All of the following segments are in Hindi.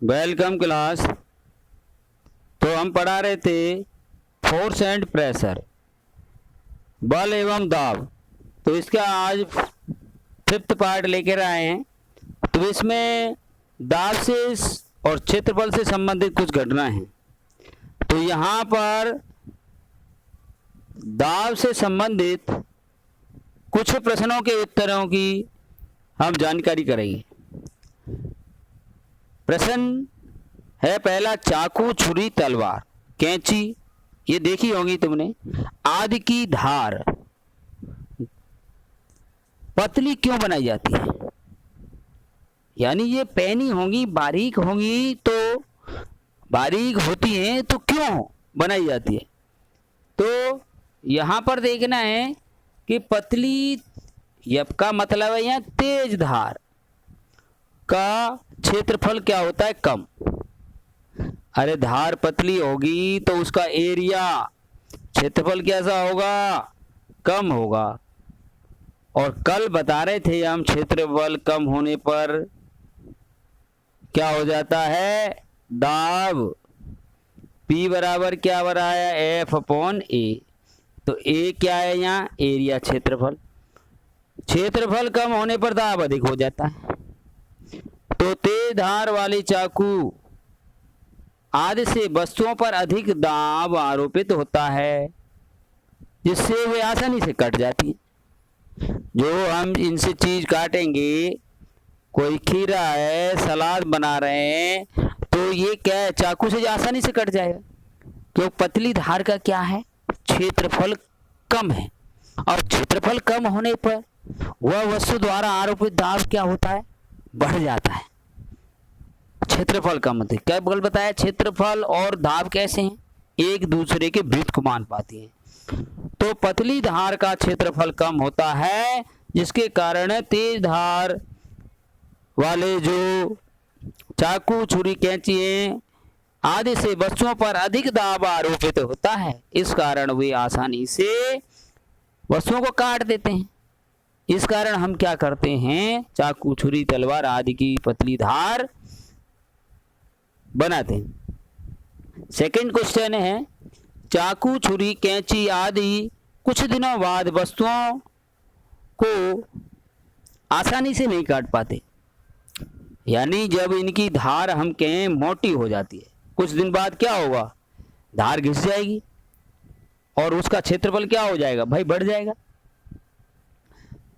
Welcome class. तो हम पढ़ा रहे थे फोर्स एंड प्रेशर, बल एवं दाब। तो इसका आज 5th पार्ट लेकर आए हैं। तो इसमें दाब से और क्षेत्रफल से संबंधित कुछ घटना है। तो यहाँ पर दाब से संबंधित कुछ प्रश्नों के उत्तरों की हम जानकारी करेंगे। प्रश्न है पहला, चाकू, छुरी, तलवार, कैंची, ये देखी होंगी तुमने, आदि की धार पतली क्यों बनाई जाती है? यानी ये पैनी होंगी, बारीक होंगी, तो बारीक होती हैं तो क्यों बनाई जाती है? तो यहाँ पर देखना है कि पतली यप का मतलब है यहाँ तेज धार का क्षेत्रफल क्या होता है? कम। अरे धार पतली होगी तो उसका एरिया, क्षेत्रफल कैसा होगा? कम होगा। और कल बता रहे थे हम क्षेत्रफल कम होने पर क्या हो जाता है? दाब। P बराबर क्या बनाया? F/A। तो A क्या है यहाँ? एरिया, क्षेत्रफल। क्षेत्रफल कम होने पर दाब अधिक हो जाता है। तो तेज धार वाली चाकू आदि से वस्तुओं पर अधिक दाब आरोपित होता है, जिससे वे आसानी से कट जाती है। जो हम इनसे चीज काटेंगे, कोई खीरा है, सलाद बना रहे हैं, तो ये क्या है? चाकू से आसानी से कट जाएगा, क्योंकि पतली धार का क्या है? क्षेत्रफल कम है। और क्षेत्रफल कम होने पर वह वस्तु द्वारा आरोपित दाब क्या होता है? बढ़ जाता है। क्षेत्रफल कम होते, क्या बल बताया? क्षेत्रफल और दाब कैसे हैं? एक दूसरे के विपरीत को मान पाती हैं। तो पतली धार का क्षेत्रफल कम होता है, जिसके कारण तेज धार वाले जो चाकू, छुरी, कैंची आदि से वस्तुओं पर अधिक दाब आरोपित होता है। इस कारण वे आसानी से वस्तुओं को काट देते हैं। इस कारण हम क्या करते हैं? चाकू, छुरी, तलवार आदि की पतली धार बनाते हैं। सेकंड क्वेश्चन है, चाकू, छुरी, कैंची आदि कुछ दिनों बाद वस्तुओं को आसानी से नहीं काट पाते। यानी जब इनकी धार हम कहें मोटी हो जाती है, कुछ दिन बाद क्या होगा? धार घिस जाएगी और उसका क्षेत्रफल क्या हो जाएगा भाई? बढ़ जाएगा।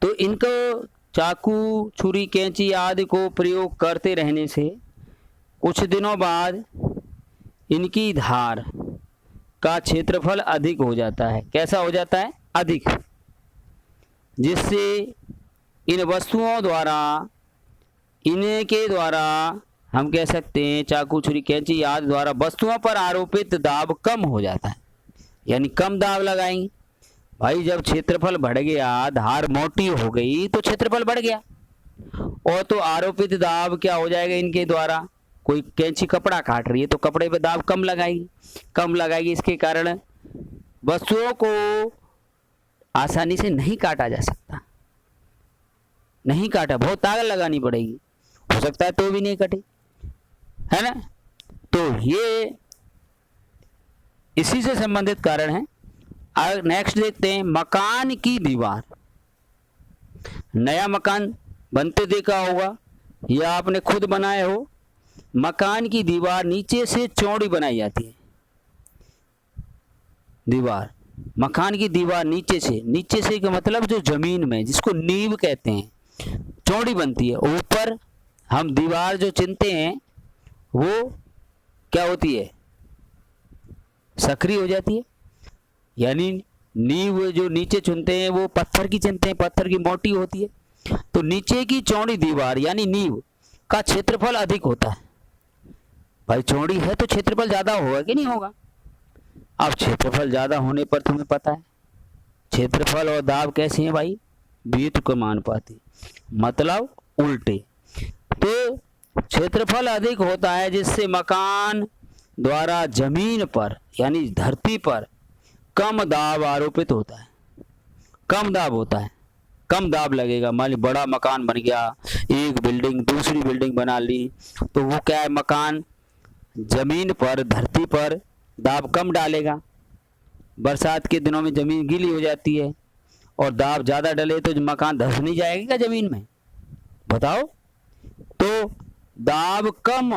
तो इनको चाकू, छुरी, कैंची आदि को प्रयोग करते रहने से कुछ दिनों बाद इनकी धार का क्षेत्रफल अधिक हो जाता है। कैसा हो जाता है? अधिक। जिससे इन वस्तुओं द्वारा, इनके द्वारा हम कह सकते हैं, चाकू, छुरी, कैंची आदि द्वारा वस्तुओं पर आरोपित दाब कम हो जाता है। यानी कम दाब लगाएंगे भाई। जब क्षेत्रफल बढ़ गया, धार मोटी हो गई, तो क्षेत्रफल बढ़ गया, और तो आरोपित दाब क्या हो जाएगा इनके द्वारा? कोई कैंची कपड़ा काट रही है तो कपड़े पे दाब कम लगाएगी। इसके कारण वस्तुओं को आसानी से नहीं काटा जा सकता। नहीं काटा, बहुत ताकत लगानी पड़ेगी, हो सकता है तो भी नहीं कटे, है ना? तो ये इसी से संबंधित कारण है। नेक्स्ट देखते हैं, मकान की दीवार। नया मकान बनते देखा होगा या आपने खुद बनाए हो। मकान की दीवार नीचे से चौड़ी बनाई जाती है। दीवार, मकान की दीवार नीचे से का मतलब जो जमीन में, जिसको नींव कहते हैं, चौड़ी बनती है। ऊपर हम दीवार जो चिनते हैं वो क्या होती है? सक्रिय हो जाती है। यानी नींव जो नीचे चुनते हैं वो पत्थर की चुनते हैं, पत्थर की मोटी होती है। तो नीचे की चौड़ी दीवार यानी नींव का क्षेत्रफल अधिक होता है। भाई चौड़ी है तो क्षेत्रफल ज्यादा होगा कि नहीं होगा? अब क्षेत्रफल ज्यादा होने पर तुम्हें पता है क्षेत्रफल और दाब कैसे हैं भाई? विपरीत को मान पाती, मतलब उल्टे। तो क्षेत्रफल अधिक होता है, जिससे मकान द्वारा जमीन पर यानी धरती पर कम दाब आरोपित होता है। कम दाब होता है, कम दाब लगेगा। मान ली बड़ा मकान बन गया, एक बिल्डिंग दूसरी बड़ी बिल्डिंग बना ली तो वो क्या है, मकान जमीन पर, धरती पर दाब कम डालेगा। बरसात के दिनों में जमीन गीली हो जाती है और दाब ज़्यादा डले तो मकान धंस नहीं जाएगा जमीन में, बताओ। तो दाब कम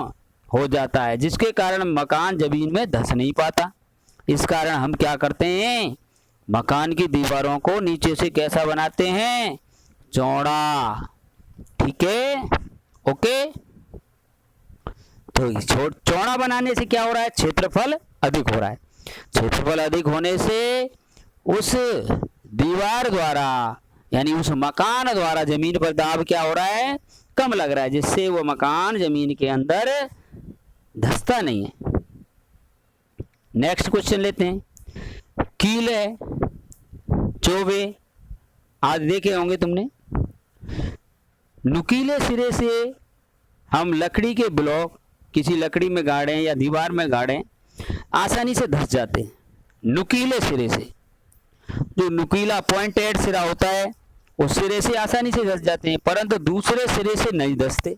हो जाता है जिसके कारण मकान जमीन में धंस नहीं पाता। इस कारण हम क्या करते हैं, मकान की दीवारों को नीचे से कैसा बनाते हैं, चौड़ा। ठीक है, ओके। तो चौड़ा बनाने से क्या हो रहा है, क्षेत्रफल अधिक हो रहा है। क्षेत्रफल अधिक होने से उस दीवार द्वारा यानी उस मकान द्वारा जमीन पर दाब क्या हो रहा है, कम लग रहा है, जिससे वो मकान जमीन के अंदर धंसता नहीं है। नेक्स्ट क्वेश्चन लेते हैं। कील है, चौबे आज देखे होंगे तुमने। नुकीले सिरे से हम लकड़ी के ब्लॉक किसी लकड़ी में गाड़ें या दीवार में गाड़ें, आसानी से धंस जाते हैं। नुकीले सिरे से, जो नुकीला पॉइंटेड सिरा होता है उस सिरे से आसानी से धंस जाते हैं, परंतु दूसरे सिरे से नहीं धंसते।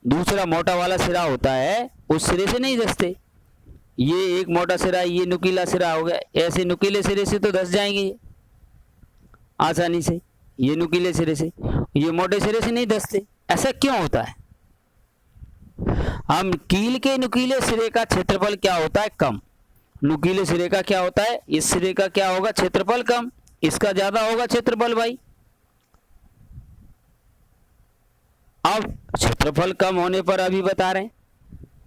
दूसरा मोटा वाला सिरा होता है उस सिरे से नहीं धंसते। ये एक मोटा सिरा, ये नुकीला सिरा हो गया, ऐसे नुकीले सिरे से तो धंस जाएंगे आसानी से। ये नुकीले सिरे से, ये मोटे सिरे से नहीं धंसते। ऐसा क्यों होता है? हम कील के नुकीले सिरे का क्षेत्रफल क्या होता है, कम। नुकीले सिरे का क्या होता है, इस सिरे का क्या होगा, क्षेत्रफल कम, इसका ज्यादा होगा क्षेत्रफल भाई। अब क्षेत्रफल कम होने पर अभी बता रहे हैं,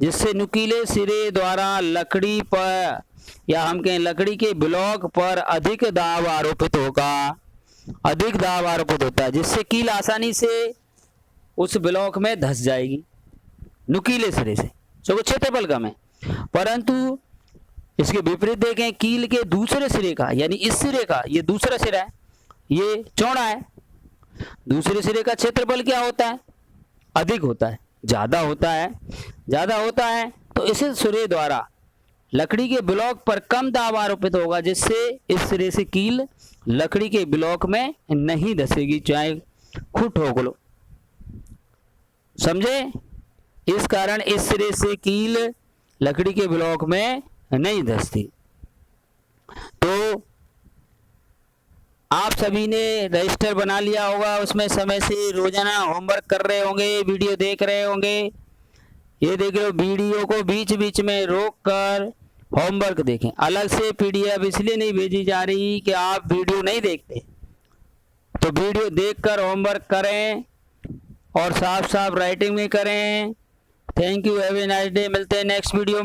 जिससे नुकीले सिरे द्वारा लकड़ी पर या हम कहें लकड़ी के ब्लॉक पर अधिक दाब आरोपित होगा। अधिक दाब आरोपित होता है जिससे कील आसानी से उस ब्लॉक में धंस जाएगी नुकीले सिरे से, जो क्षेत्रफल कम है। परंतु इसके विपरीत देखें, कील के दूसरे सिरे का यानी इस सिरे का, ये दूसरा सिरा है, ये चौड़ा है, दूसरे सिरे का क्षेत्रफल क्या होता है, अधिक होता है, ज्यादा होता है। ज्यादा होता है तो इस सिरे द्वारा लकड़ी के ब्लॉक पर कम दाब आरोपित होगा, जिससे इस सिरे से कील लकड़ी के ब्लॉक में नहीं धंसेगी, चाहे खुद ठोक लो। समझे? इस कारण इस सिरे से कील लकड़ी के ब्लॉक में नहीं धंसती। तो आप सभी ने रजिस्टर बना लिया होगा, उसमें समय से रोजाना होमवर्क कर रहे होंगे, वीडियो देख रहे होंगे। ये देख लो, वीडियो को बीच बीच में रोक कर होमवर्क देखें। अलग से पीडीएफ इसलिए नहीं भेजी जा रही कि आप वीडियो नहीं देखते, तो वीडियो देखकर होमवर्क करें और साफ साफ राइटिंग में करें। Thank you, have a nice day. मिलते हैं नेक्स्ट वीडियो में।